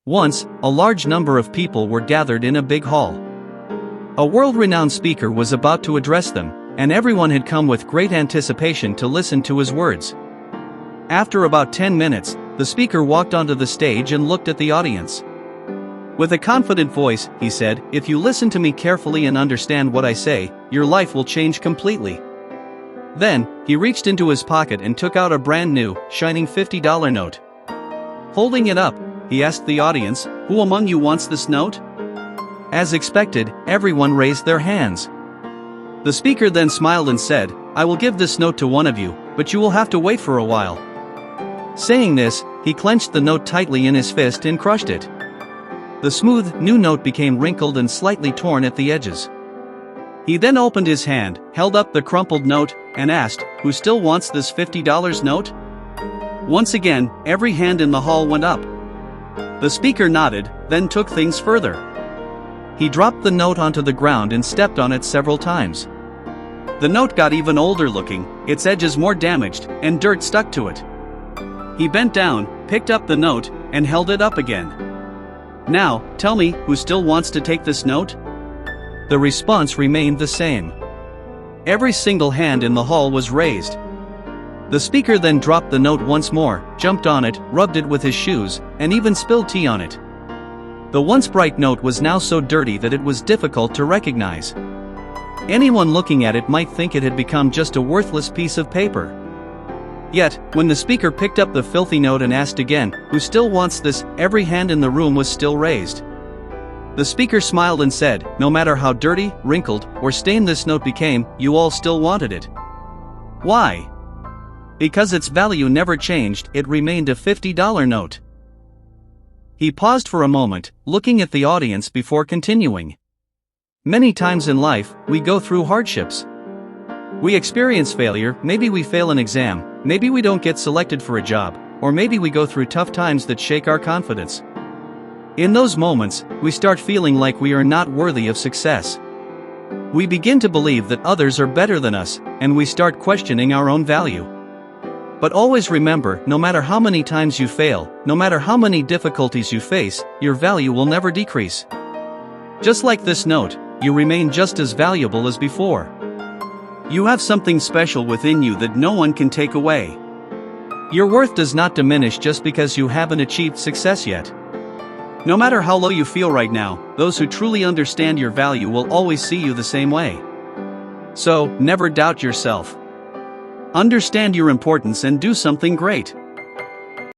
Once, a large number of people were gathered in a big hall. A world-renowned speaker was about to address them, and everyone had come with great anticipation to listen to his words. After about 10 minutes, the speaker walked onto the stage and looked at the audience. With a confident voice, he said, "If you listen to me carefully and understand what I say, your life will change completely." Then, he reached into his pocket and took out a brand new, shining $50 note. Holding it up, he asked the audience, "Who among you wants this note?" As expected, everyone raised their hands. The speaker then smiled and said, "I will give this note to one of you, but you will have to wait for a while." Saying this, he clenched the note tightly in his fist and crushed it. The smooth, new note became wrinkled and slightly torn at the edges. He then opened his hand, held up the crumpled note, and asked, "Who still wants this $50 note?" Once again, every hand in the hall went up. The speaker nodded, then took things further. He dropped the note onto the ground and stepped on it several times. The note got even older looking, its edges more damaged, and dirt stuck to it. He bent down, picked up the note, and held it up again. "Now, tell me, who still wants to take this note?" The response remained the same. Every single hand in the hall was raised. The speaker then dropped the note once more, jumped on it, rubbed it with his shoes, and even spilled tea on it. The once bright note was now so dirty that it was difficult to recognize. Anyone looking at it might think it had become just a worthless piece of paper. Yet, when the speaker picked up the filthy note and asked again, "Who still wants this?" every hand in the room was still raised. The speaker smiled and said, "No matter how dirty, wrinkled, or stained this note became, you all still wanted it. Why? Because its value never changed, it remained a $50 note." He paused for a moment, looking at the audience before continuing. Many times in life, we go through hardships. We experience failure, maybe we fail an exam, maybe we don't get selected for a job, or maybe we go through tough times that shake our confidence. In those moments, we start feeling like we are not worthy of success. We begin to believe that others are better than us, and we start questioning our own value. But always remember, no matter how many times you fail, no matter how many difficulties you face, your value will never decrease. Just like this note, you remain just as valuable as before. You have something special within you that no one can take away. Your worth does not diminish just because you haven't achieved success yet. No matter how low you feel right now, those who truly understand your value will always see you the same way. So, never doubt yourself. Understand your importance and do something great.